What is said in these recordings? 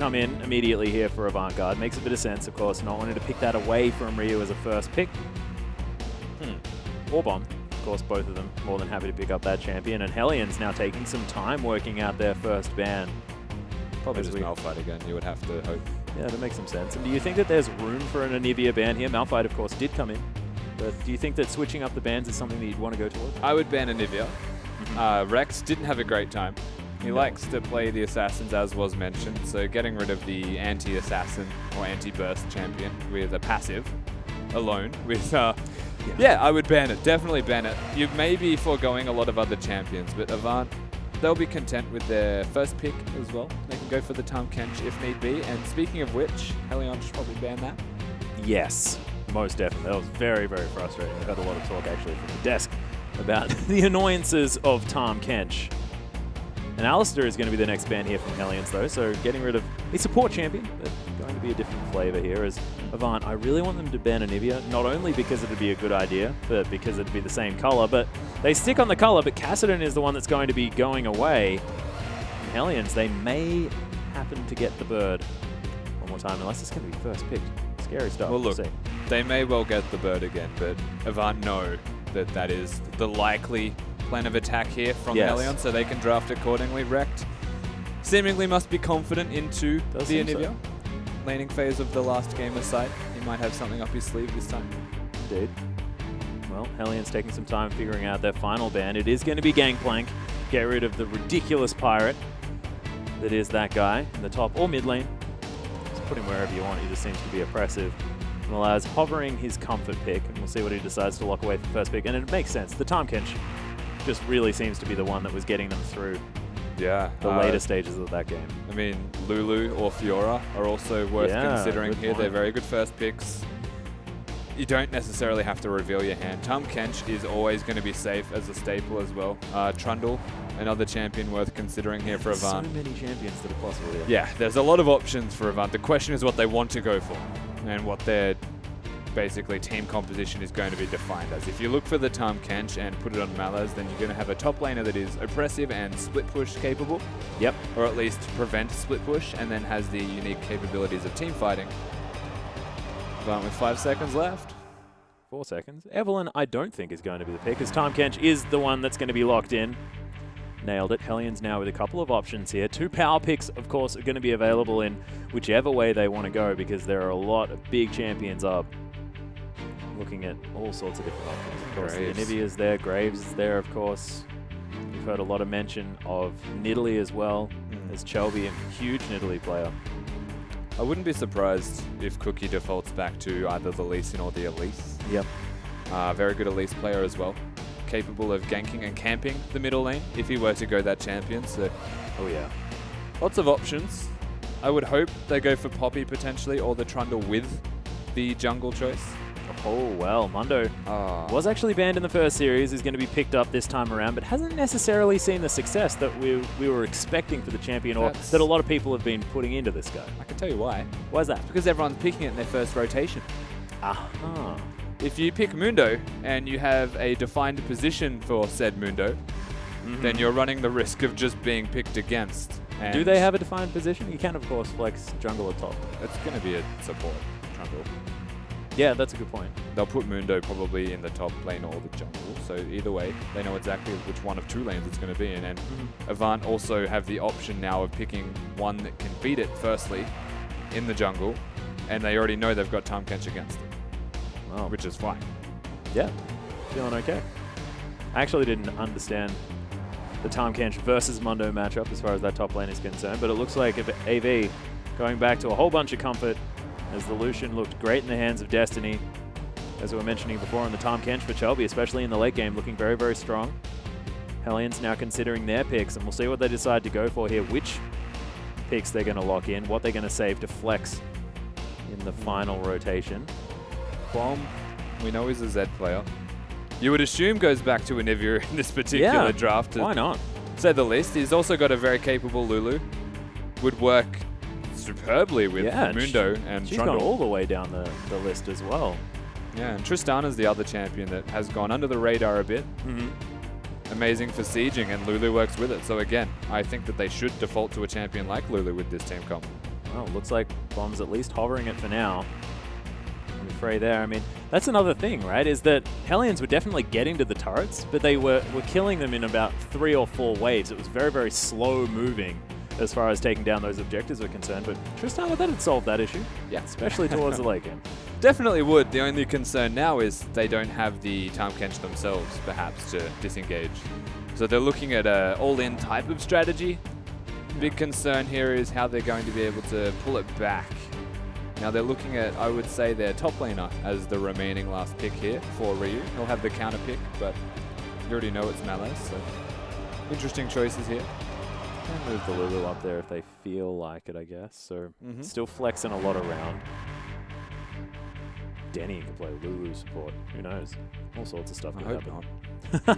come in immediately here for Avant Garde. Makes a bit of sense, of course, not wanting to pick that away from Ryu as a first pick. Or Bomb. Of course, both of them more than happy to pick up that champion. And Hellions now taking some time working out their first ban. Probably just Malphite again, you would have to hope. Yeah, that makes some sense. And do you think that there's room for an Anivia ban here? Malphite, of course, did come in. But do you think that switching up the bans is something that you'd want to go towards? I would ban Anivia. Rex didn't have a great time. He likes to play the assassins, as was mentioned, so getting rid of the anti-assassin or anti-burst champion with a passive alone with... yeah, I would ban it. Definitely ban it. You may be foregoing a lot of other champions, but Avant, they'll be content with their first pick as well. They can go for the Tahm Kench if need be. And speaking of which, Hellions should probably ban that. Yes, most definitely. That was very, very frustrating. I've had a lot of talk actually from the desk about the annoyances of Tahm Kench. And Alistair is going to be the next ban here from Hellions though, so getting rid of a support champion, but going to be a different flavor here as Avant. I really want them to ban Anivia, not only because it would be a good idea, but because it would be the same color, but they stick on the color, but Kassadin is the one that's going to be going away. And Hellions, they may happen to get the bird one more time, unless it's going to be first picked. Scary stuff. Well, look, they may well get the bird again, but Avant know that that is the likely plan of attack here from Hellions, so they can draft accordingly. Wrecked seemingly must be confident into the Anivia. Laning phase of the last game aside, he might have something up his sleeve this time. Indeed. Well, Hellions taking some time figuring out their final ban. It is going to be Gangplank. Get rid of the ridiculous pirate that is that guy in the top or mid lane. Just put him wherever you want. He just seems to be oppressive. And allows hovering his comfort pick, and we'll see what he decides to lock away for first pick. And it makes sense. The Tahm Kench just really seems to be the one that was getting them through the later stages of that game. I mean, Lulu or Fiora are also worth considering here. They're very good first picks. You don't necessarily have to reveal your hand. Tahm Kench is always going to be safe as a staple as well. Trundle, another champion worth considering here for Avant. So many champions that are possible here. Yeah, there's a lot of options for Avant. The question is what they want to go for and what their basically team composition is going to be defined as. If you look for the Tahm Kench and put it on Malaz, then you're going to have a top laner that is oppressive and split push capable. Yep. Or at least prevent split push, and then has the unique capabilities of team fighting. But with 5 seconds left. 4 seconds. Evelyn, I don't think is going to be the pick, as Tahm Kench is the one that's going to be locked in. Nailed it. Hellions now with a couple of options here. 2 power picks, of course, are going to be available in whichever way they want to go, because there are a lot of big champions up. Looking at all sorts of different options. Of course, the Anivia is there, Graves is there, of course. We've heard a lot of mention of Nidalee as well, as Chelby, a huge Nidalee player. I wouldn't be surprised if Cookie defaults back to either the Lee Sin or the Elise. Yep. Very good Elise player as well. Capable of ganking and camping the middle lane if he were to go that champion. So, lots of options. I would hope they go for Poppy potentially, or the Trundle with the jungle choice. Oh, well, Mundo was actually banned in the first series, is going to be picked up this time around, but hasn't necessarily seen the success that we were expecting for the champion, or that a lot of people have been putting into this guy. I can tell you why. Why is that? Because everyone's picking it in their first rotation. Aha. If you pick Mundo and you have a defined position for said Mundo, then you're running the risk of just being picked against. And do they have a defined position? You can, of course, flex jungle at top. It's going to be a support jungle. Yeah, that's a good point. They'll put Mundo probably in the top lane or the jungle, so either way, they know exactly which one of 2 lanes it's going to be in. And Avant also have the option now of picking one that can beat it firstly in the jungle, and they already know they've got Tahm Kench against it, which is fine. Yeah, feeling okay. I actually didn't understand the Tahm Kench versus Mundo matchup as far as that top lane is concerned, but it looks like AV going back to a whole bunch of comfort, as the Lucian looked great in the hands of Destiny. As we were mentioning before on the Tahm Kench for Chelby, especially in the late game, looking very, very strong. Hellions now considering their picks, and we'll see what they decide to go for here, which picks they're going to lock in, what they're going to save to flex in the final rotation. Bomb, we know he's a Z player. You would assume goes back to Anivia in this particular draft. Why not? Say the least. He's also got a very capable Lulu. Would work superbly with Mundo and she's Trundle. Gone all the way down the list as well. Yeah, and Tristana's the other champion that has gone under the radar a bit. Amazing for sieging, and Lulu works with it. So again, I think that they should default to a champion like Lulu with this team comp. Well, looks like Bomb's at least hovering it for now. Fray there. I mean, that's another thing, right? Is that Hellions were definitely getting to the turrets, but they were killing them in about 3 or 4 waves. It was very, very slow moving as far as taking down those objectives were concerned. But Tristan, would that have solved that issue? Yeah. Especially towards the late game. Definitely would. The only concern now is they don't have the Tahm Kench themselves, perhaps, to disengage. So they're looking at an all-in type of strategy. Big concern here is how they're going to be able to pull it back. Now they're looking at, I would say, their top laner as the remaining last pick here for Ryu. He'll have the counter pick, but you already know it's Malaz, so interesting choices here. Can move the Lulu up there if they feel like it, I guess. So still flexing a lot around. Denny can play Lulu support. Who knows? All sorts of stuff can happen.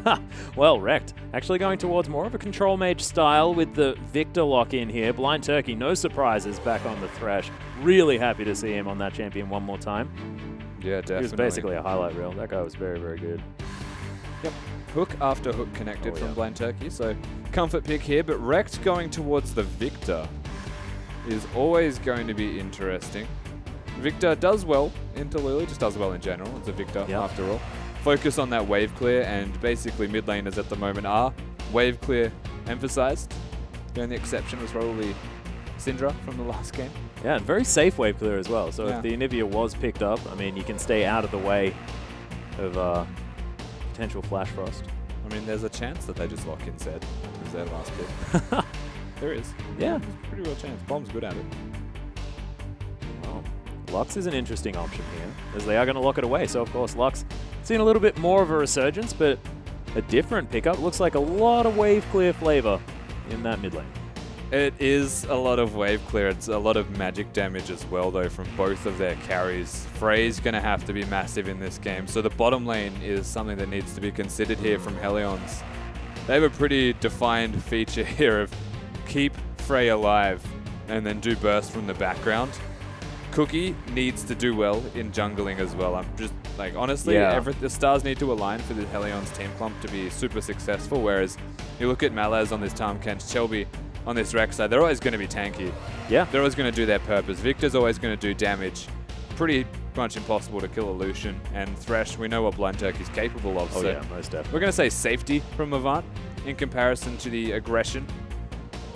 Not. Well, Wrecked. Actually going towards more of a control mage style with the Victor lock in here. Blind Turkey, no surprises, back on the Thresh. Really happy to see him on that champion one more time. Yeah, definitely. He was basically a highlight reel. That guy was very, very good. Yep. Hook after hook connected from Blind Turkey. So comfort pick here, but Wrecked going towards the Victor is always going to be interesting. Victor does well into Lulu, just does well in general. It's a Victor after all. Focus on that wave clear, and basically mid laners at the moment are wave clear emphasized. The only exception was probably Syndra from the last game. Yeah, and very safe wave clear as well. So if the Anivia was picked up, I mean, you can stay out of the way of potential Flash Frost. I mean, there's a chance that they just lock in Zed as their last pick. There is. Yeah. There's a pretty real chance. Bomb's good at it. Well, Lux is an interesting option here, as they are going to lock it away. So, of course, Lux seen a little bit more of a resurgence, but a different pickup. Looks like a lot of wave clear flavor in that mid lane. It is a lot of wave clear. It's a lot of magic damage as well, though, from both of their carries. Frey's going to have to be massive in this game. So the bottom lane is something that needs to be considered here from Hellions. They have a pretty defined feature here of keep Frey alive and then do burst from the background. Cookie needs to do well in jungling as well. I'm just like, honestly, the stars need to align for the Hellions team clump to be super successful. Whereas you look at Malaz on this Tahm Kench, Shelby on this Rex side, they're always going to be tanky. Yeah. They're always going to do their purpose. Victor's always going to do damage. Pretty much impossible to kill a Lucian. And Thresh, we know what Blind Turkey's capable of. Oh, so yeah, most definitely. we're going to say safety from Avant in comparison to the aggression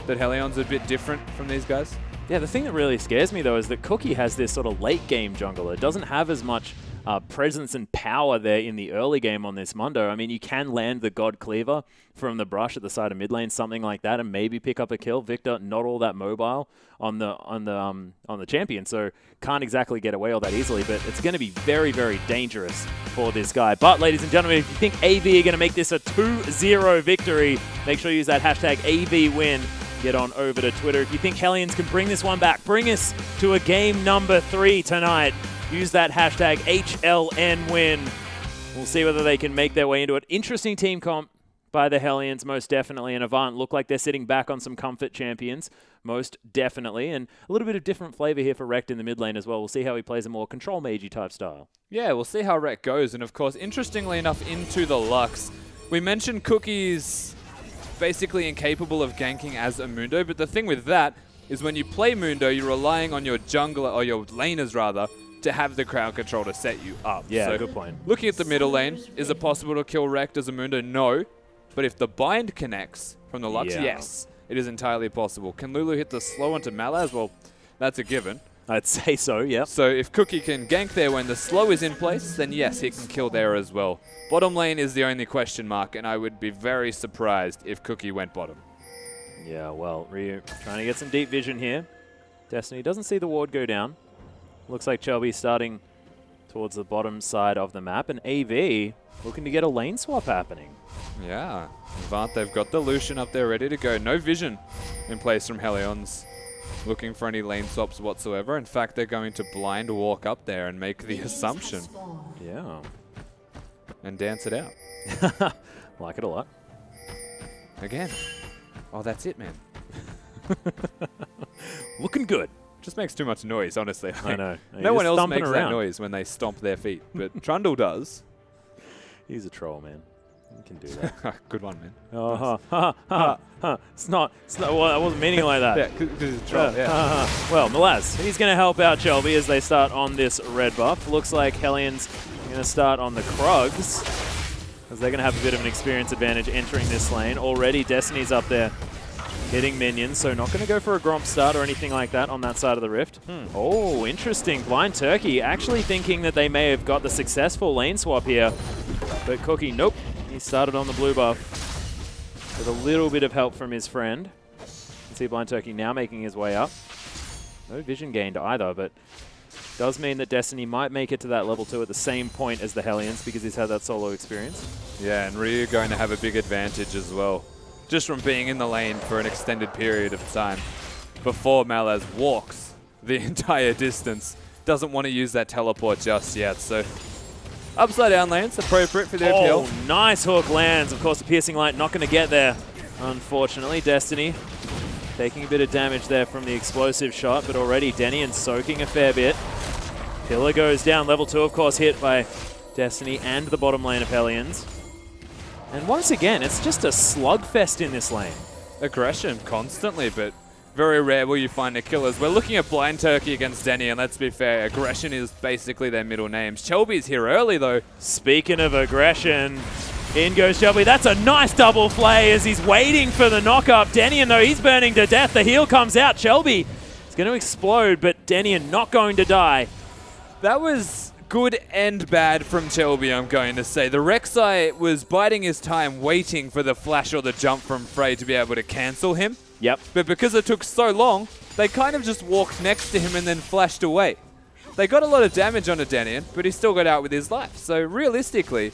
that Hellion's a bit different from these guys. Yeah, the thing that really scares me, though, is that Cookie has this sort of late-game jungler. It doesn't have as much presence and power there in the early game on this Mundo. I mean, you can land the God Cleaver from the brush at the side of mid lane, something like that, and maybe pick up a kill. Victor, not all that mobile on the champion, so can't exactly get away all that easily, but it's going to be very, very dangerous for this guy. But, ladies and gentlemen, if you think AV are going to make this a 2-0 victory, make sure you use that hashtag AVWin. Get on over to Twitter. If you think Hellions can bring this one back, bring us to a game number 3 tonight. Use that hashtag HLNWin. We'll see whether they can make their way into it. Interesting team comp by the Hellions, most definitely. And Avant look like they're sitting back on some comfort champions, most definitely. And a little bit of different flavor here for Rekt in the mid lane as well. We'll see how he plays a more control magey type style. Yeah, we'll see how Rekt goes. And of course, interestingly enough, into the Lux. We mentioned Cookie's basically incapable of ganking as a Mundo, but the thing with that is when you play Mundo, you're relying on your jungler, or your laners rather, to have the crowd control to set you up. Yeah, so good point. Looking at the middle lane, is it possible to kill Rekt as a Mundo? No. But if the bind connects from the Lux, yes, it is entirely possible. Can Lulu hit the slow onto Malaz? Well, that's a given. I'd say so, yeah. So if Cookie can gank there when the slow is in place, then yes, he can kill there as well. Bottom lane is the only question mark, and I would be very surprised if Cookie went bottom. Yeah, well, Ryu trying to get some deep vision here. Destiny doesn't see the ward go down. Looks like Shelby starting towards the bottom side of the map, and AV looking to get a lane swap happening. Yeah, Avant, they've got the Lucian up there ready to go. No vision in place from Hellions. Looking for any lane swaps whatsoever. In fact, they're going to blind walk up there and make the assumption. Yeah. And dance it out. Like it a lot. Again. Oh, that's it, man. Looking good. Just makes too much noise, honestly. I know. No one else makes that noise when they stomp their feet, but Trundle does. He's a troll, man. You can do that. Good one, man. Oh, It's not, well, I wasn't meaning it like that. Yeah, because it's a troll, yeah. Well, Malaz, he's going to help out Shelby as they start on this red buff. Looks like Hellions are going to start on the Krugs, as they're going to have a bit of an experience advantage entering this lane. Already, Destiny's up there hitting minions, so not going to go for a Gromp start or anything like that on that side of the Rift. Oh, interesting. Blind Turkey actually thinking that they may have got the successful lane swap here, but Cookie, nope. He started on the blue buff with a little bit of help from his friend. You can see Blind Turkey now making his way up. No vision gained either, but does mean that Destiny might make it to that level 2 at the same point as the Hellions because he's had that solo experience. Yeah, and Ryu going to have a big advantage as well, just from being in the lane for an extended period of time before Malaz walks the entire distance. Doesn't want to use that teleport just yet, so upside down lane's appropriate for the OPL. Oh, nice hook lands. Of course, the Piercing Light not going to get there, unfortunately. Destiny taking a bit of damage there from the explosive shot, but already Denian soaking a fair bit. Pillar goes down. Level 2, of course, hit by Destiny and the bottom lane of Hellions. And once again, it's just a slugfest in this lane. Aggression constantly, but very rare will you find the killers. We're looking at Blind Turkey against Denny, and let's be fair, aggression is basically their middle names. Shelby's here early, though. Speaking of aggression, in goes Shelby. That's a nice double play as he's waiting for the knock-up. Denian, though, he's burning to death. The heal comes out. Shelby is going to explode, but Denian not going to die. That was good and bad from Shelby, I'm going to say. The Rek'Sai was biding his time, waiting for the flash or the jump from Frey to be able to cancel him. Yep. But because it took so long, they kind of just walked next to him and then flashed away. They got a lot of damage onto Denian, but he still got out with his life. So realistically,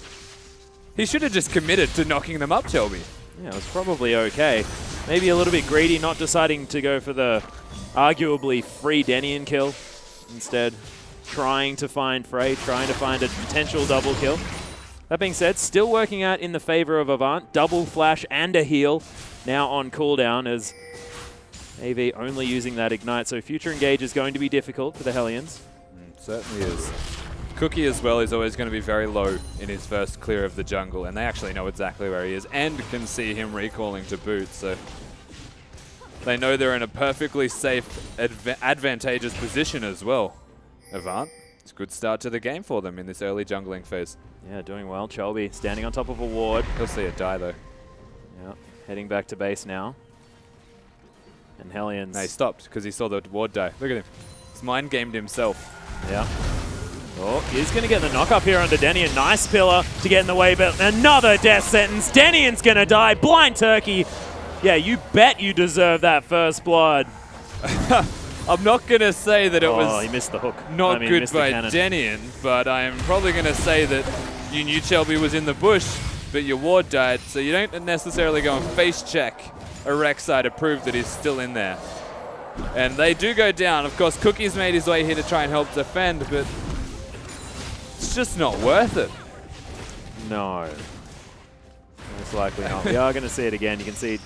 he should have just committed to knocking them up, Shelby. Yeah, it was probably okay. Maybe a little bit greedy, not deciding to go for the arguably free Denian kill. Instead, trying to find Frey, trying to find a potential double kill. That being said, still working out in the favor of Avant. Double flash and a heal now on cooldown as AV only using that ignite. So future engage is going to be difficult for the Hellions. Certainly is. Cookie as well is always going to be very low in his first clear of the jungle, and they actually know exactly where he is and can see him recalling to boot, so they know they're in a perfectly safe, advantageous position as well. Avant, it's a good start to the game for them in this early jungling phase. Yeah, doing well. Chelby standing on top of a ward. He'll see it die though. Yeah, heading back to base now. And Hellions. No, he stopped because he saw the ward die. Look at him. He's mind gamed himself. Yeah. Oh, he's going to get the knock up here onto Denian. Nice pillar to get in the way, but another death sentence. Denian's going to die. Blind Turkey. Yeah, you bet you deserve that first blood. I'm not going to say that it was he missed the hook. Not good by Denian, but I'm probably going to say that you knew Shelby was in the bush, but your ward died, so you don't necessarily go and face check a Rek'Sai to prove that he's still in there. And they do go down. Of course, Cookie's made his way here to try and help defend, but it's just not worth it. No. Most likely not. We are going to see it again. You can see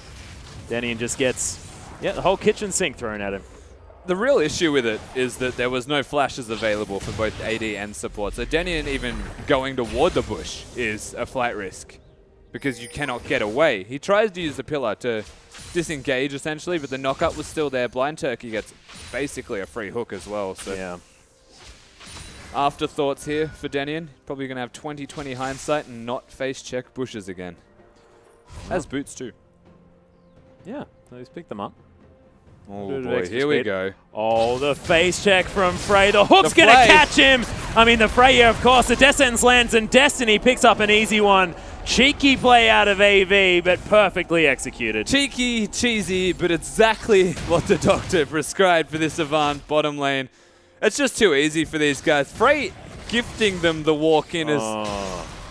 Denian just gets the whole kitchen sink thrown at him. The real issue with it is that there was no flashes available for both AD and support. So Denian even going toward the bush is a flight risk because you cannot get away. He tries to use the pillar to disengage essentially, but the knockup was still there. Blind Turkey gets basically a free hook as well. So yeah. Afterthoughts here for Denian. Probably going to have 20/20 hindsight and not face check bushes again. As boots too. Yeah, so he's picked them up. Oh boy, here we go. Oh, the face check from Frey. The hook's going to catch him. I mean, the Frey, of course. The death sentence lands and Destiny picks up an easy one. Cheeky play out of AV, but perfectly executed. Cheeky, cheesy, but exactly what the doctor prescribed for this Avant bottom lane. It's just too easy for these guys. Frey gifting them the walk in is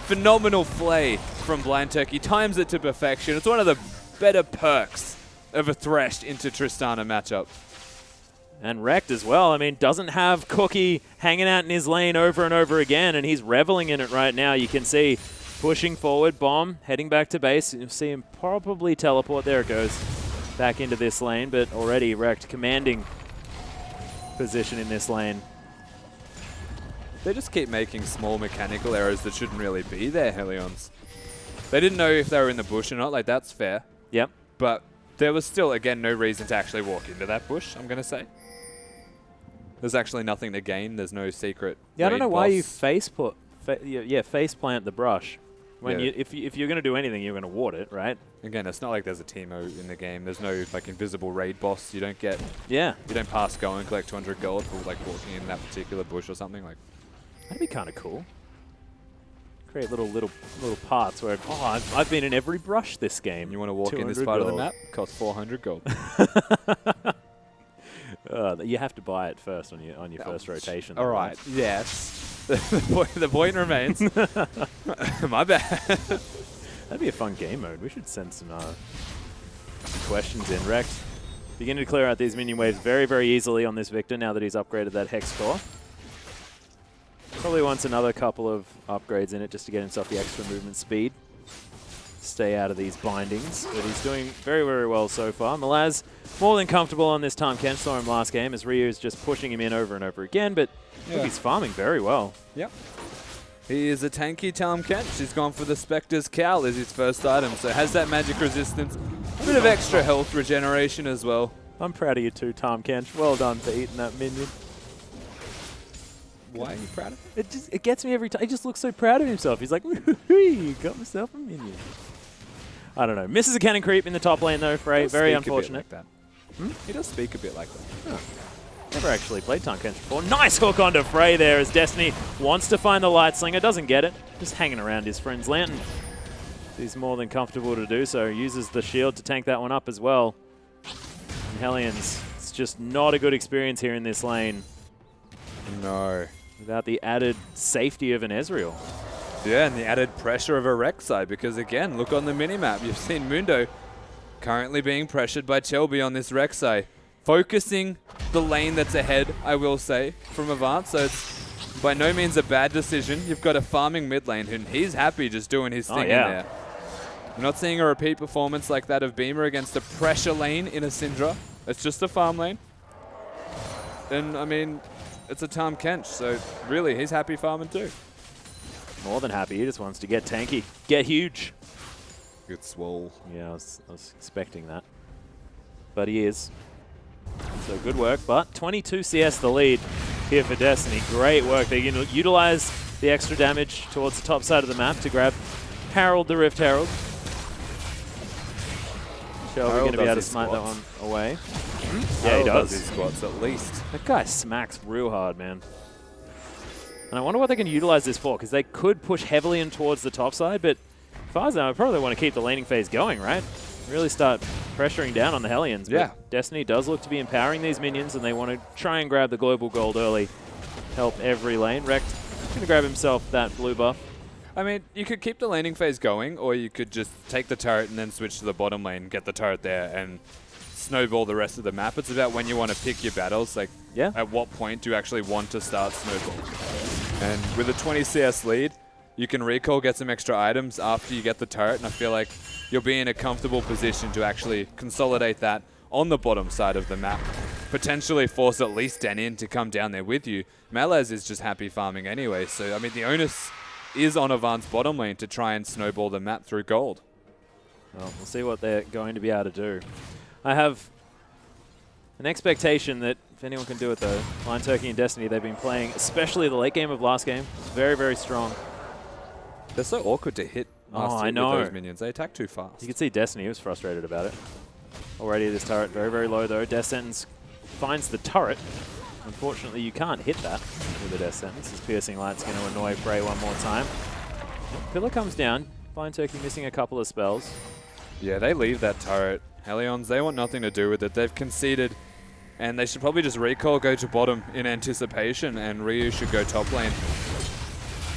phenomenal play from Blind Turkey. Times it to perfection. It's one of the better perks of a Thresh into Tristana matchup. And wrecked as well. I mean, doesn't have Cookie hanging out in his lane over and over again, and he's reveling in it right now. You can see pushing forward, bomb, heading back to base. You'll see him probably teleport. There it goes. Back into this lane, but already wrecked, commanding position in this lane. They just keep making small mechanical errors that shouldn't really be there, Hellions. They didn't know if they were in the bush or not. Like, that's fair. Yep. But there was still, again, no reason to actually walk into that bush, I'm going to say. There's actually nothing to gain. There's no secret. Yeah, I don't know why you face face plant the brush. When Yeah. if you're going to do anything, you're going to ward it, right? Again, it's not like there's a Teemo in the game. There's no like invisible raid boss. You don't get. Yeah. You don't pass go and collect 200 gold for like walking in that particular bush or something like. That'd be kind of cool. Create little parts where I've been in every brush this game. You want to walk in this part of the map? Costs 400 gold. You have to buy it first on your first rotation. All right. Yes. the point remains. My bad. That'd be a fun game mode. We should send some questions in. Rex, beginning to clear out these minion waves very, very easily on this Victor now that he's upgraded that Hex core. Probably wants another couple of upgrades in it just to get himself the extra movement speed. Stay out of these bindings, but he's doing very, very well so far. Malaz more than comfortable on this Tom Ken. Saw him last game as Ryu's just pushing him in over and over again, but look, he's farming very well. Yep. He is a tanky Tom Ken. He's gone for the Spectre's Cowl as his first item, so has that magic resistance. A bit of extra health regeneration as well. I'm proud of you too, Tom Kench. Well done for eating that minion. Why are you proud of it? It gets me every time. He just looks so proud of himself. He's like, woo-hoo-hoo, got myself a minion. I don't know. Misses a cannon creep in the top lane though, Frey. Very unfortunate. Like that. He does speak a bit like that. Oh. Never actually played Tom Kench before. Nice hook onto Frey there as Destiny wants to find the Light Slinger. Doesn't get it. Just hanging around his friend's lantern. He's more than comfortable to do so. Uses the shield to tank that one up as well. And Hellions, it's just not a good experience here in this lane. No. Without the added safety of an Ezreal. Yeah, and the added pressure of a Rek'Sai, because again, look on the minimap. You've seen Mundo currently being pressured by Chelby on this Rek'Sai. Focusing the lane that's ahead, I will say, from Avant, so it's by no means a bad decision. You've got a farming mid lane, and he's happy just doing his thing in there. You're not seeing a repeat performance like that of Beamer against a pressure lane in a Syndra. It's just a farm lane. And, I mean, it's a Tahm Kench, so really, he's happy farming too. More than happy. He just wants to get tanky. Get huge. Good swole. Yeah, I was expecting that. But he is. So good work. But 22 CS the lead here for Destiny. Great work. They utilize the extra damage towards the top side of the map to grab Harold the Rift Herald. Shelby going to be able to smite that one away. Yeah, he does. His squats at least. That guy smacks real hard, man. And I wonder what they can utilize this for, because they could push heavily in towards the top side, but as far as I probably want to keep the laning phase going, right? Really start pressuring down on the Hellions. Yeah. But Destiny does look to be empowering these minions, and they want to try and grab the global gold early. Help every lane. Rekt going to grab himself that blue buff. I mean, you could keep the laning phase going, or you could just take the turret and then switch to the bottom lane, get the turret there, and snowball the rest of the map. It's about when you want to pick your battles. Like, at what point do you actually want to start snowball? And with a 20 CS lead, you can recall, get some extra items after you get the turret, and I feel like you'll be in a comfortable position to actually consolidate that on the bottom side of the map. Potentially force at least Denin to come down there with you. Malaz is just happy farming anyway, so I mean the onus is on Avant's bottom lane to try and snowball the map through gold. Well, we'll see what they're going to be able to do. I have an expectation that if anyone can do it though, Lion Turkey and Destiny, they've been playing, especially the late game of last game, very, very strong. They're so awkward to hit I know. with those minions. They attack too fast. You can see Destiny was frustrated about it. Already this turret very, very low though. Death Sentence finds the turret. Unfortunately, you can't hit that with a Death Sentence. This Piercing Light's going to annoy Frey one more time. Pillar comes down. Lion Turkey missing a couple of spells. Yeah, they leave that turret. Hellions, they want nothing to do with it. They've conceded, and they should probably just recall, go to bottom in anticipation, and Ryu should go top lane.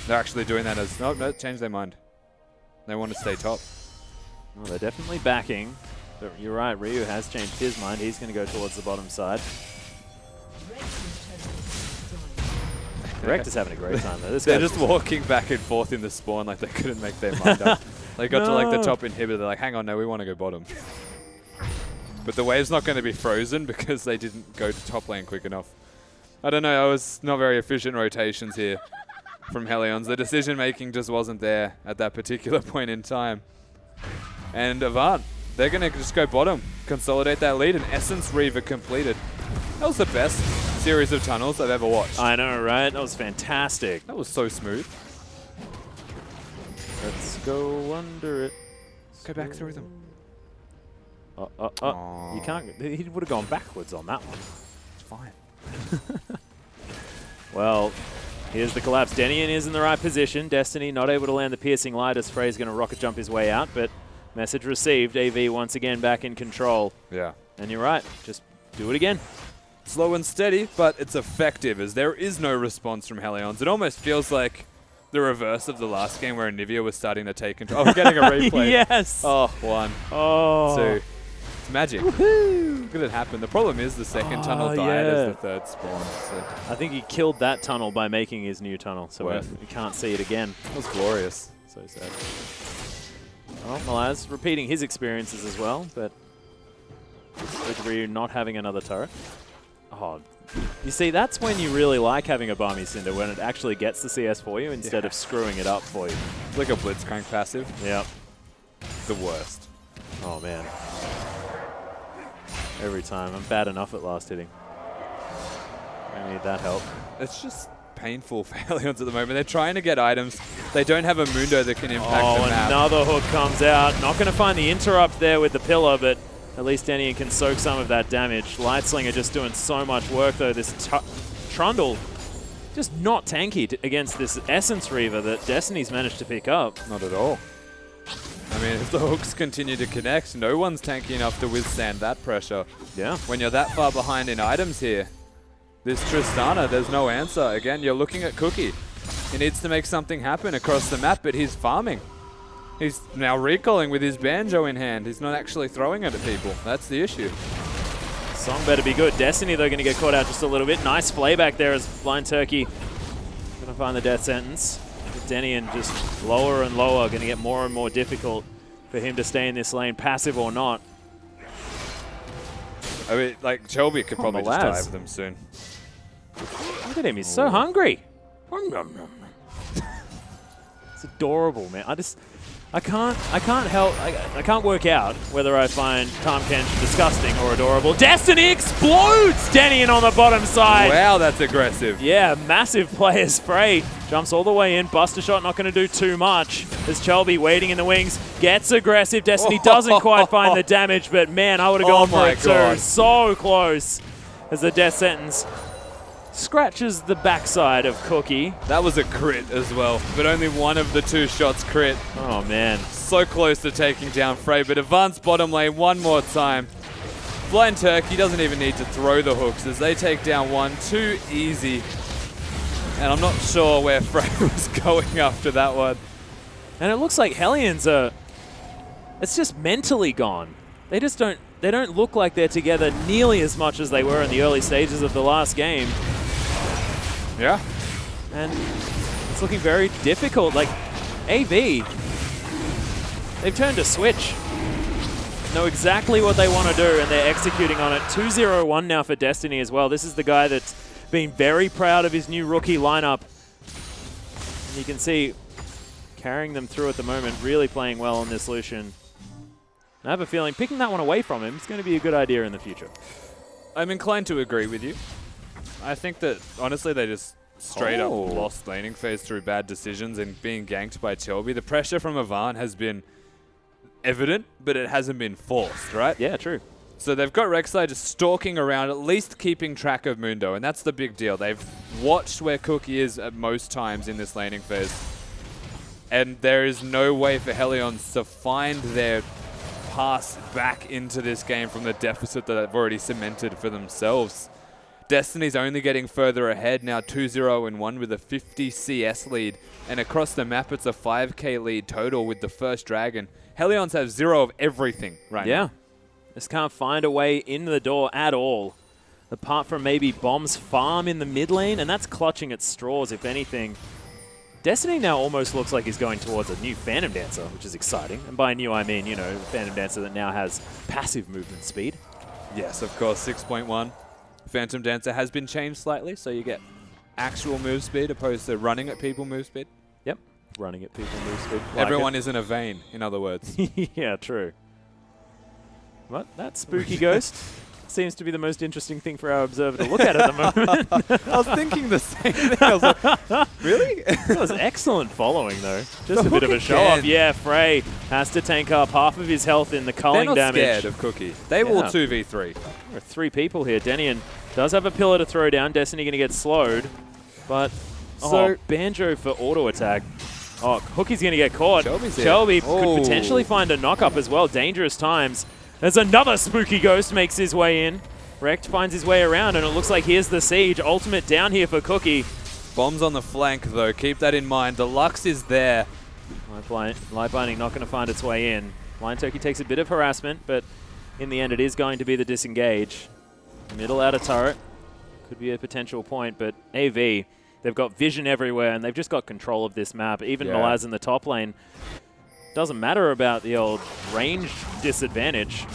They're actually doing that as... No, change their mind. They want to stay top. Well, they're definitely backing, but you're right, Ryu has changed his mind. He's going to go towards the bottom side. Rekt is having a great time though. They're just walking back and forth in the spawn like they couldn't make their mind up. They got to like the top inhibitor, they're like, hang on, no, we want to go bottom. But the wave's not going to be frozen because they didn't go to top lane quick enough. I don't know, I was not very efficient rotations here. from Hellions. The decision-making just wasn't there at that particular point in time. And Avant, they're going to just go bottom, consolidate that lead, and Essence Reaver completed. That was the best series of tunnels I've ever watched. I know, right? That was fantastic. That was so smooth. Let's go under it. Go back through them. You can't. He would have gone backwards on that one. It's fine. Well, here's the collapse. Denian is in the right position. Destiny not able to land the piercing light as Frey's going to rocket jump his way out, but message received. AV once again back in control. Yeah. And you're right. Just do it again. Slow and steady, but it's effective as there is no response from Hellions. It almost feels like the reverse of the last game where Anivia was starting to take control. Oh, we're getting a replay. Yes. Oh, 1. Oh. 2. It's magic. Look at it happen. The problem is the second tunnel died as the third spawn. So. I think he killed that tunnel by making his new tunnel, so we can't see it again. That was glorious. So sad. Well, Malaz repeating his experiences as well, but with Ryu not having another turret. Oh, you see, that's when you really like having a Barmy Cinder, when it actually gets the CS for you instead of screwing it up for you. It's like a Blitzcrank passive. Yep. The worst. Oh, man. Every time. I'm bad enough at last hitting. I need that help. It's just painful for Hellions at the moment. They're trying to get items. They don't have a Mundo that can impact the map. Another hook comes out. Not going to find the interrupt there with the pillar, but at least Denian can soak some of that damage. Lightslinger just doing so much work, though. This Trundle just not tanky against this Essence Reaver that Destiny's managed to pick up. Not at all. I mean, if the hooks continue to connect, no one's tanky enough to withstand that pressure. Yeah. When you're that far behind in items here, this Tristana, there's no answer. Again, you're looking at Cookie. He needs to make something happen across the map, but he's farming. He's now recalling with his banjo in hand. He's not actually throwing it at people. That's the issue. Song better be good. Destiny, though, going to get caught out just a little bit. Nice playback there as Blind Turkey going to find the death sentence. Denian just lower and lower, going to get more and more difficult for him to stay in this lane, passive or not. I mean, like, Shelby could probably just dive them soon. Look at him, he's so hungry. It's adorable, man. I can't help, I can't work out whether I find Tahm Kench disgusting or adorable. Destiny explodes Denian on the bottom side. Wow, that's aggressive. Yeah, massive play as Frey jumps all the way in. Buster shot not going to do too much. As Chelby waiting in the wings, gets aggressive. Destiny doesn't quite find the damage, but man, I would have gone for it too. So close as the death sentence scratches the backside of Cookie. That was a crit as well, but only one of the 2 shots crit. Oh, man. So close to taking down Frey, but advanced bottom lane one more time. Blind Turkey doesn't even need to throw the hooks as they take down 1. Too easy. And I'm not sure where Frey was going after that one. And it looks like Hellions are... It's just mentally gone. They just don't... They don't look like they're together nearly as much as they were in the early stages of the last game. Yeah. And it's looking very difficult. Like, AV, they've turned a switch. Know exactly what they want to do, and they're executing on it. 2-0-1 now for Destiny as well. This is the guy that's been very proud of his new rookie lineup. And you can see carrying them through at the moment, really playing well on this Lucian. I have a feeling picking that one away from him is going to be a good idea in the future. I'm inclined to agree with you. I think that, honestly, they just straight up lost laning phase through bad decisions and being ganked by Chelby. The pressure from Avant has been evident, but it hasn't been forced, right? Yeah, true. So they've got Rek'Sai just stalking around, at least keeping track of Mundo, and that's the big deal. They've watched where Cookie is at most times in this laning phase. And there is no way for Hellions to find their pass back into this game from the deficit that they've already cemented for themselves. Destiny's only getting further ahead now, 2-0-1 with a 50 CS lead. And across the map, it's a 5k lead total with the first dragon. Hellions have 0 of everything right now. Yeah. Just can't find a way in the door at all. Apart from maybe Bomb's farm in the mid lane, and that's clutching at straws, if anything. Destiny now almost looks like he's going towards a new Phantom Dancer, which is exciting. And by new, I mean, you know, Phantom Dancer that now has passive movement speed. Yes, of course, 6.1. Phantom Dancer has been changed slightly, so you get actual move speed opposed to running at people move speed. Yep. Running at people move speed. Everyone is in a vein, in other words. Yeah, true. What? That spooky ghost seems to be the most interesting thing for our observer to look at the moment. I was thinking the same thing. I was like, really? That was excellent following, though. Just a bit of a show-off. Yeah, Frey has to tank up half of his health in the culling damage. They're not scared of Cookie. They will 2v3. There are 3 people here. Denian does have a pillar to throw down. Destiny going to get slowed. But, Banjo for auto attack. Oh, Hookie's going to get caught. Shelby could potentially find a knock-up as well. Dangerous times. There's another spooky ghost makes his way in. Rekt finds his way around, and it looks like here's the siege. Ultimate down here for Cookie. Bombs on the flank, though. Keep that in mind. The Lux is there. Light Binding not going to find its way in. Blind Turkey takes a bit of harassment, but in the end it is going to be the disengage. Middle outer turret. Could be a potential point, but AV, they've got vision everywhere, and they've just got control of this map. Even Malaz in the top lane. Doesn't matter about the old range disadvantage.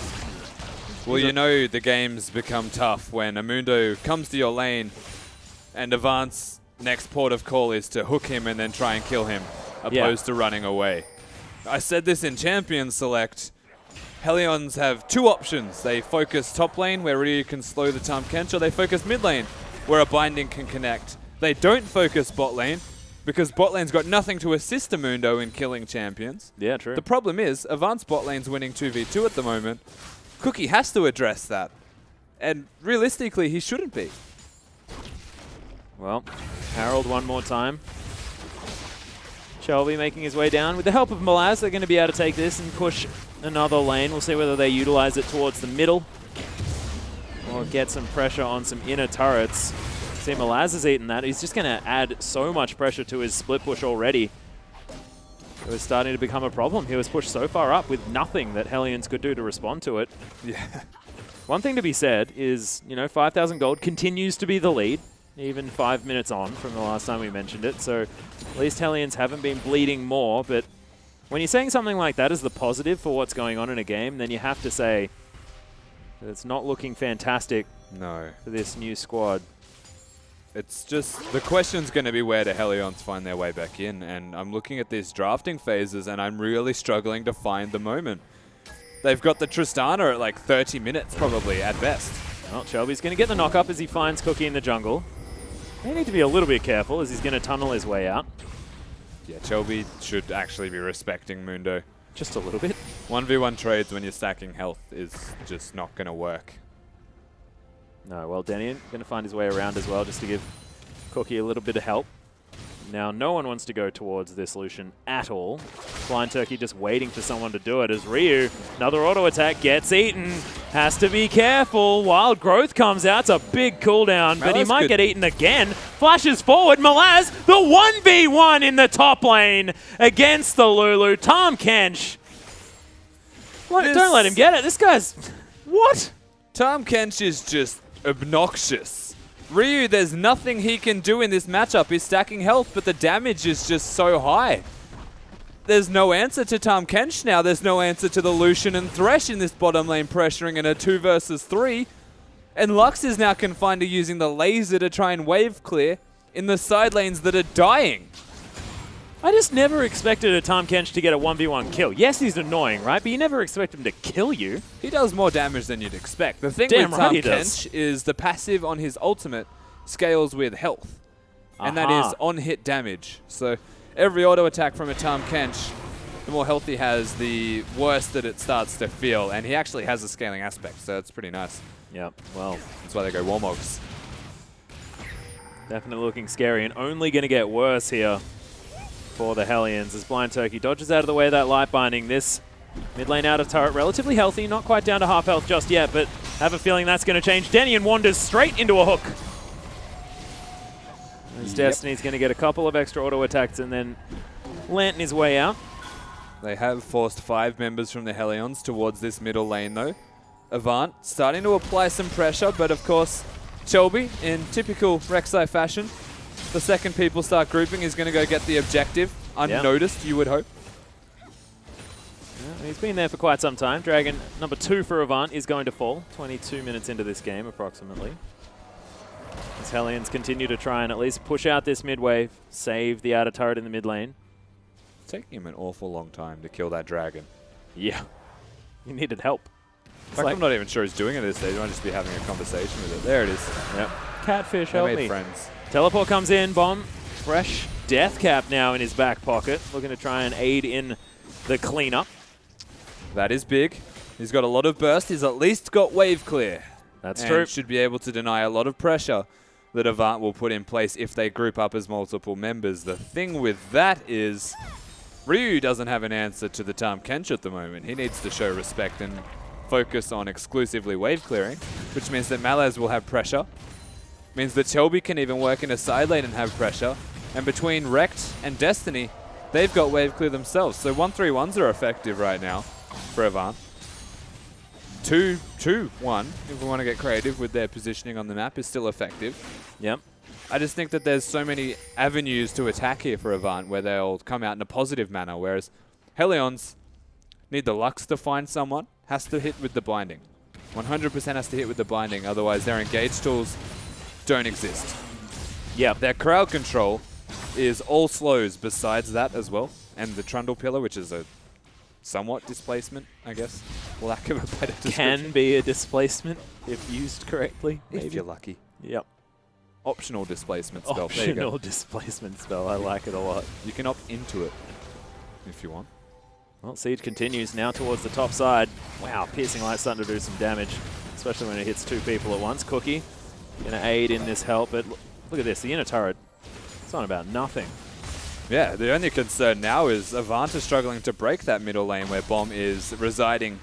Well, you know the games become tough when Amundo comes to your lane and Avant's next port of call is to hook him and then try and kill him, opposed to running away. I said this in Champion Select. Hellions have 2 options. They focus top lane, where Ryu can slow the Tahm Kench, or they focus mid lane, where a Binding can connect. They don't focus bot lane, because bot lane's got nothing to assist Amundo in killing champions. Yeah, true. The problem is, Avant's bot lane's winning 2v2 at the moment. Cookie has to address that. And realistically, he shouldn't be. Well, Harold one more time. Shelby making his way down. With the help of Malaz, they're going to be able to take this and push another lane. We'll see whether they utilize it towards the middle or get some pressure on some inner turrets. See, Malaz has eaten that. He's just going to add so much pressure to his split push already. It was starting to become a problem. He was pushed so far up with nothing that Hellions could do to respond to it. Yeah. One thing to be said is, 5,000 gold continues to be the lead, even 5 minutes on from the last time we mentioned it. So at least Hellions haven't been bleeding more. But when you're saying something like that as the positive for what's going on in a game, then you have to say that it's not looking fantastic for this new squad. It's just, the question's going to be where do Hellions find their way back in, and I'm looking at these drafting phases and I'm really struggling to find the moment. They've got the Tristana at like 30 minutes probably at best. Well, Shelby's going to get the knock-up as he finds Cookie in the jungle. They need to be a little bit careful as he's going to tunnel his way out. Yeah, Shelby should actually be respecting Mundo. Just a little bit. 1v1 trades when you're stacking health is just not going to work. No, well, Denian going to find his way around as well, just to give Cookie a little bit of help. Now, no one wants to go towards this Lucian at all. Blind Turkey just waiting for someone to do it as Ryu, another auto attack, gets eaten. Has to be careful. Wild Growth comes out. It's a big cooldown, but he might get eaten again. Flashes forward. Malaz, the 1v1 in the top lane against the Lulu. Tahm Kench. Don't let him get it. This guy's... What? Tahm Kench is just obnoxious. Ryu, there's nothing he can do in this matchup. He's stacking health, but the damage is just so high. There's no answer to Tahm Kench now. There's no answer to the Lucian and Thresh in this bottom lane pressuring in a 2 versus 3. And Lux is now confined to using the laser to try and wave clear in the side lanes that are dying. I just never expected a Tahm Kench to get a 1v1 kill. Yes, he's annoying, right? But you never expect him to kill you. He does more damage than you'd expect. The thing with Tahm Kench is the passive on his ultimate scales with health. And that is on-hit damage. So every auto attack from a Tahm Kench, the more health he has, the worse that it starts to feel. And he actually has a scaling aspect, so it's pretty nice. Yep, well. That's why they go Warmogs. Definitely looking scary and only going to get worse here for the Hellions as Blind Turkey dodges out of the way of that Light Binding. This mid lane out of turret, relatively healthy, not quite down to half health just yet, but have a feeling that's going to change. Denian wanders straight into a hook. As Destiny's going to get a couple of extra auto attacks and then lantern his way out. They have forced 5 members from the Hellions towards this middle lane though. Avant starting to apply some pressure, but of course Shelby, in typical Rek'Sai fashion, the second people start grouping is going to go get the objective, unnoticed, you would hope. Yeah, he's been there for quite some time. Dragon number 2 for Avant is going to fall. 22 minutes into this game, approximately. As as Hellions continue to try and at least push out this mid wave, save the outer turret in the mid lane. It's taking him an awful long time to kill that dragon. Yeah. He needed help. In fact, I'm not even sure he's doing it at this stage. He might just be having a conversation with it. There it is. Yep. Catfish, They help made me. friends. Teleport comes in, Bomb. Fresh death cap now in his back pocket, looking to try and aid in the cleanup. That is big. He's got a lot of burst. He's at least got wave clear. That's and true. Should be able to deny a lot of pressure that Avant will put in place if they group up as multiple members. The thing with that is Ryu doesn't have an answer to the Tahm Kench at the moment. He needs to show respect and focus on exclusively wave clearing, which means that Malaz will have pressure. Means that Shelby can even work in a side lane and have pressure. And between Rekt and Destiny, they've got wave clear themselves. So 1-3-1s are effective right now for Avant. 2-2-1, if we want to get creative with their positioning on the map, is still effective. Yep. I just think that there's so many avenues to attack here for Avant where they'll come out in a positive manner, whereas Hellions need the Lux to find someone, has to hit with the binding. 100% has to hit with the binding, otherwise their engage tools don't exist. Yep. Their crowd control is all slows besides that as well, and the Trundle Pillar, which is a somewhat displacement, I guess, lack of a better description. Can be a displacement if used correctly. Maybe. If you're lucky. Yep. Optional displacement spell. There you go. Optional displacement spell. I like it a lot. You can opt into it if you want. Well, Siege continues now towards the top side. Wow, Piercing Light starting to do some damage, especially when it hits two people at once. Cookie going to aid in this help, but look at this. The inner turret, it's on about nothing. Yeah, the only concern now is Avant is struggling to break that middle lane where Bomb is residing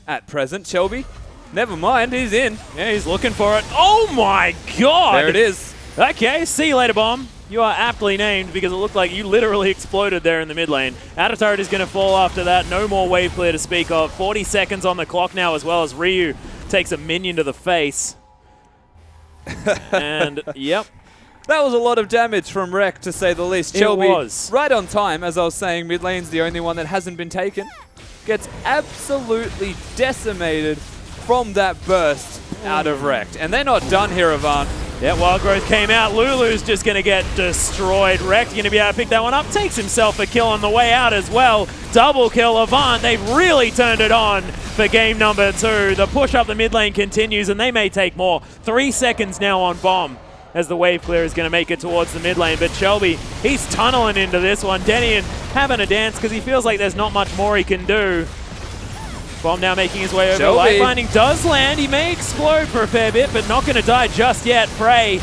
at present. Shelby, never mind, he's in. Yeah, he's looking for it. Oh my god! There it is. Okay, see you later, Bomb. You are aptly named because it looked like you literally exploded there in the mid lane. Outer turret is going to fall after that. No more wave clear to speak of. 40 seconds on the clock now as well as Ryu takes a minion to the face. And, yep. That was a lot of damage from Rekt, to say the least. Shelby, right on time, as I was saying, mid lane's the only one that hasn't been taken. Gets absolutely decimated from that burst out of Rekt. And they're not done here, Avant. Yeah, Wild Growth came out. Lulu's just going to get destroyed. Rekt going to be able to pick that one up. Takes himself a kill on the way out as well. Double kill Avant. They've really turned it on for game number 2. The push up the mid lane continues, and they may take more. 3 seconds now on Bomb as the wave clear is going to make it towards the mid lane. But Shelby, he's tunneling into this one. Denian having a dance because he feels like there's not much more he can do. Bomb now making his way over. Shelby. Light Binding does land. He may explode for a fair bit, but not going to die just yet. Frey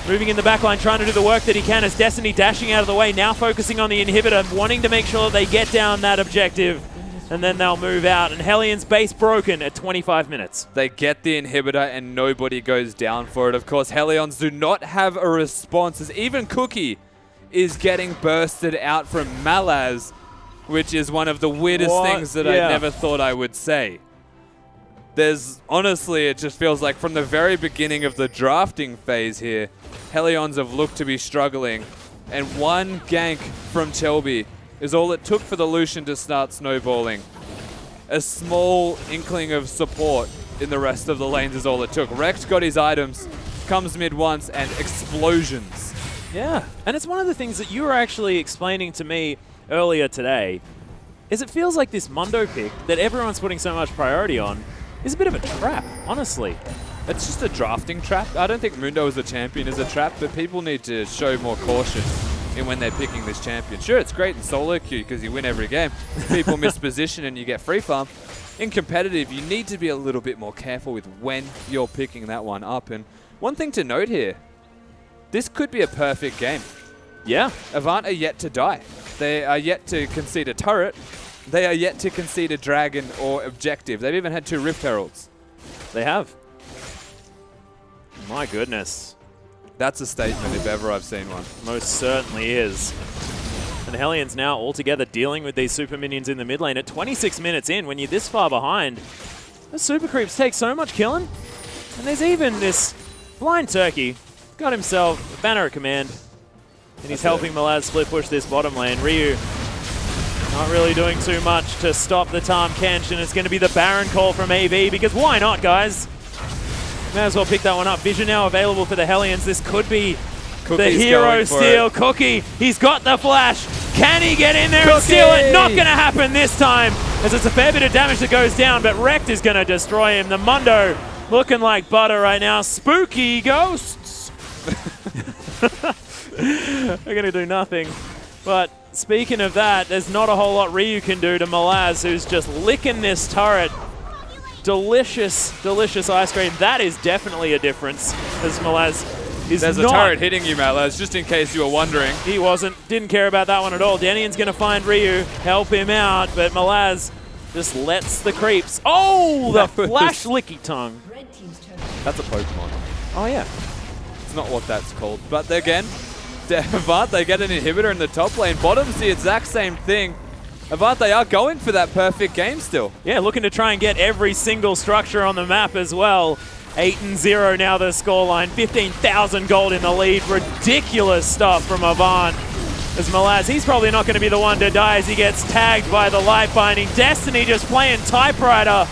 moving in the backline, trying to do the work that he can as Destiny dashing out of the way, now focusing on the inhibitor, wanting to make sure that they get down that objective, and then they'll move out. And Hellions base broken at 25 minutes. They get the inhibitor and nobody goes down for it. Of course, Hellions do not have a response, as even Cookie is getting bursted out from Malaz, which is one of the weirdest things that I never thought I would say. Honestly, it just feels like from the very beginning of the drafting phase here, Hellions have looked to be struggling, and one gank from Shelby is all it took for the Lucian to start snowballing. A small inkling of support in the rest of the lanes is all it took. Rekt got his items, comes mid once, and explosions. Yeah, and it's one of the things that you were actually explaining to me earlier today, is it feels like this Mundo pick that everyone's putting so much priority on is a bit of a trap, honestly. It's just a drafting trap. I don't think Mundo as a champion is a trap, but people need to show more caution in when they're picking this champion. Sure, it's great in solo queue because you win every game. People miss position and you get free farm. In competitive, you need to be a little bit more careful with when you're picking that one up. And one thing to note here, this could be a perfect game. Yeah. Avant are yet to die. They are yet to concede a turret. They are yet to concede a dragon or objective. They've even had 2 Rift Heralds. They have. My goodness. That's a statement if ever I've seen one. Most certainly is. And Hellions now all together dealing with these super minions in the mid lane at 26 minutes in. When you're this far behind, the super creeps take so much killing. And there's even this blind turkey got himself a banner of command. And he's helping Malaz split push this bottom lane. Ryu not really doing too much to stop the Tahm Kench, and it's going to be the Baron call from AV, because why not, guys? May as well pick that one up. Vision now available for the Hellions. This could be Cookie's the hero going for steal. it. Cookie, he's got the flash. Can he get in there and Cookie! steal it? Not going to happen this time, as it's a fair bit of damage that goes down, but Rekt is going to destroy him. The Mundo looking like butter right now. Spooky ghosts. They're going to do nothing. But speaking of that, there's not a whole lot Ryu can do to Malaz, who's just licking this turret. Delicious, delicious ice cream. That is definitely a difference, as Malaz is There's a turret hitting you, Malaz, just in case you were wondering. He wasn't. Didn't care about that one at all. Denian's going to find Ryu, help him out, but Malaz just lets the creeps. Oh, the flash licky tongue. That's a Pokemon. Oh, yeah. It's not what that's called. But again, Avant, they get an inhibitor in the top lane. Bottom's the exact same thing. Avant, they are going for that perfect game still. Yeah, looking to try and get every single structure on the map as well. 8-0 now the scoreline. 15,000 gold in the lead. Ridiculous stuff from Avant. As Malaz, he's probably not going to be the one to die as he gets tagged by the light binding. Destiny just playing typewriter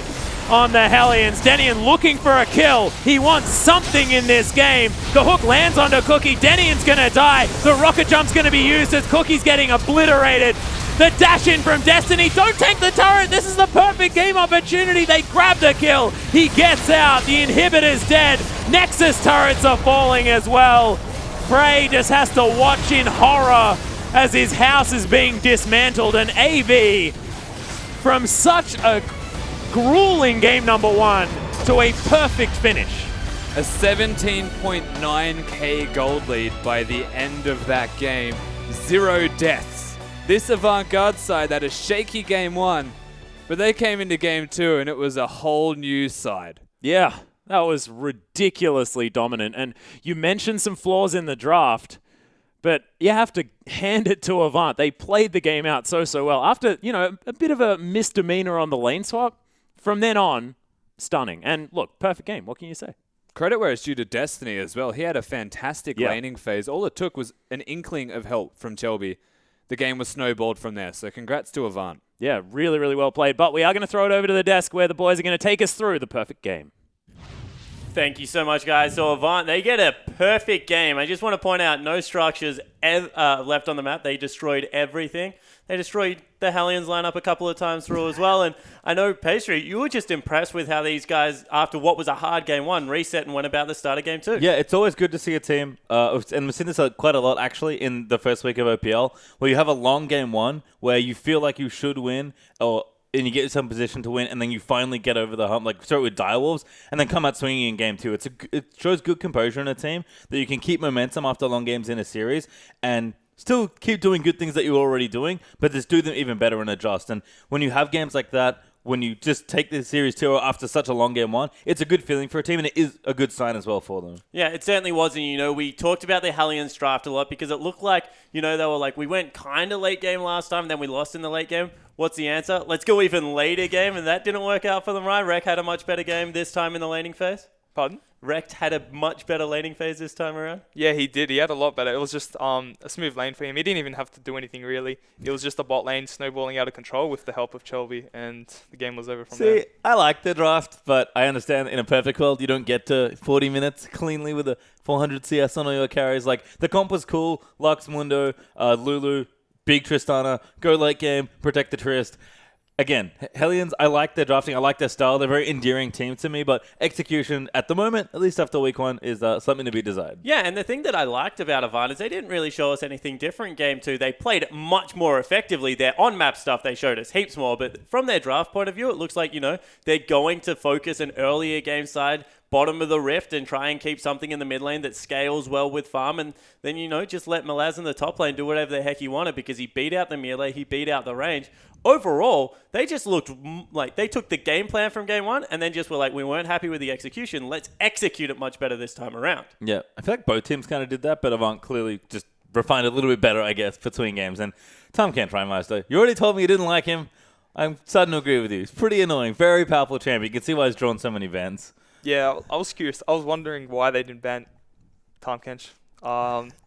on the Hellions. Denian looking for a kill. He wants something in this game. The hook lands onto Cookie. Denian's going to die. The rocket jump's going to be used as Cookie's getting obliterated. The dash in from Destiny. Don't tank the turret. This is the perfect game opportunity. They grab the kill. He gets out. The inhibitor's dead. Nexus turrets are falling as well. Frey just has to watch in horror as his house is being dismantled. And AV, from such a grueling game number 1 to a perfect finish. A 17.9k gold lead by the end of that game. 0 deaths. This Avant Garde side had a shaky game 1, but they came into game 2 and it was a whole new side. Yeah, that was ridiculously dominant. And you mentioned some flaws in the draft, but you have to hand it to Avant. They played the game out so well. After, a bit of a misdemeanor on the lane swap, from then on, stunning. And look, perfect game. What can you say? Credit where it's due to Destiny as well. He had a fantastic laning phase. All it took was an inkling of help from Chelby. The game was snowballed from there, so congrats to Avant. Yeah, really, really well played. But we are going to throw it over to the desk where the boys are going to take us through the perfect game. Thank you so much, guys. So Avant, they get a perfect game. I just want to point out no structures left on the map. They destroyed everything. They destroyed the Hellions lineup a couple of times through as well. And I know, Pastry, you were just impressed with how these guys, after what was a hard game 1, reset and went about the start of game 2. Yeah, it's always good to see a team, and we've seen this quite a lot actually in the first week of OPL, where you have a long game 1 where you feel like you should win, and you get some position to win, and then you finally get over the hump, like start with Direwolves, and then come out swinging in game 2. It shows good composure in a team, that you can keep momentum after long games in a series, and still keep doing good things that you're already doing, but just do them even better and adjust. And when you have games like that, when you just take the series 2 after such a long game 1, it's a good feeling for a team, and it is a good sign as well for them. Yeah, it certainly was. And, we talked about the Hellions draft a lot because it looked like, they were like, we went kind of late game last time, then we lost in the late game. What's the answer? Let's go even later game, and that didn't work out for them, right? Rekt had a much better game this time in the laning phase. Pardon? Rekt had a much better laning phase this time around. Yeah, he did. He had a lot better. It was just a smooth lane for him. He didn't even have to do anything, really. It was just a bot lane snowballing out of control with the help of Chelby, and the game was over from there. See, I like the draft, but I understand in a perfect world, you don't get to 40 minutes cleanly with a 400 CS on all your carries. Like, the comp was cool. Lux, Mundo, Lulu, big Tristana, go late game, protect the Trist. Again, Hellions, I like their drafting. I like their style. They're a very endearing team to me, but execution at the moment, at least after week 1, is something to be desired. Yeah, and the thing that I liked about Avant is they didn't really show us anything different game 2. They played much more effectively. Their on-map stuff they showed us heaps more, but from their draft point of view, it looks like, they're going to focus an earlier game side, bottom of the rift, and try and keep something in the mid lane that scales well with farm, and then, just let Malaz in the top lane do whatever the heck he wanted because he beat out the melee, he beat out the range. Overall, they just looked like they took the game plan from game 1 and then just were like, we weren't happy with the execution. Let's execute it much better this time around. Yeah, I feel like both teams kind of did that, but Avant clearly just refined a little bit better, I guess, between games. And Tom can't try Meister. You already told me you didn't like him. I'm starting to agree with you. He's pretty annoying. Very powerful champion. You can see why he's drawn so many bans. Yeah, I was curious. I was wondering why they didn't ban Tom Kench.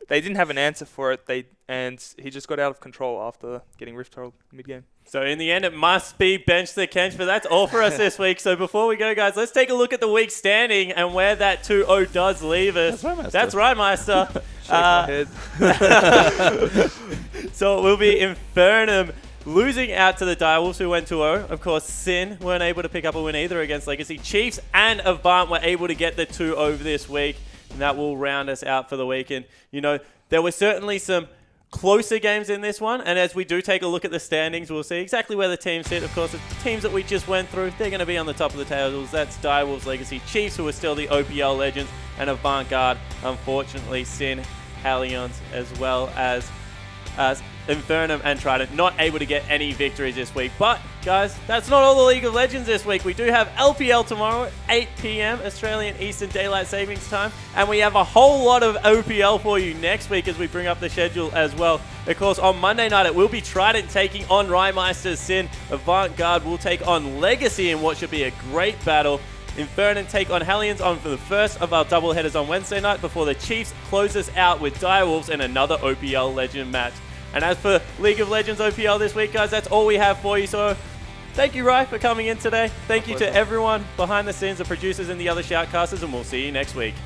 They didn't have an answer for it, and he just got out of control after getting Rift Herald mid-game. So in the end, it must be bench the Kench, but that's all for us this week. So before we go, guys, let's take a look at the week standing and where that 2-0 does leave us. That's right, Meister. That's right, Meister. Shake my head. So it will be Infernum losing out to the Direwolves, who went 2-0. Of course, Sin weren't able to pick up a win either against Legacy. Chiefs and Avant were able to get the 2-0 this week, and that will round us out for the week. And, you know, there were certainly some closer games in this one, and as we do take a look at the standings, we'll see exactly where the teams sit. Of course, the teams that we just went through, they're going to be on the top of the tables. That's Direwolves, Legacy, Chiefs, who are still the OPL legends, and Avant Garde, unfortunately, Sin, Hellions, as well as Infernum and Trident, not able to get any victories this week. But, guys, that's not all the League of Legends this week. We do have LPL tomorrow at 8 p.m. Australian Eastern Daylight Savings Time. And we have a whole lot of OPL for you next week as we bring up the schedule as well. Of course, on Monday night, it will be Trident taking on Rymeister's Sin. Avant Garde will take on Legacy in what should be a great battle. Infernum take on Hellions on for the first of our doubleheaders on Wednesday night before the Chiefs close us out with Direwolves and another OPL Legend match. And as for League of Legends OPL this week, guys, that's all we have for you. So thank you, Rai, for coming in today. Thank you to everyone behind the scenes, the producers and the other shoutcasters, and we'll see you next week.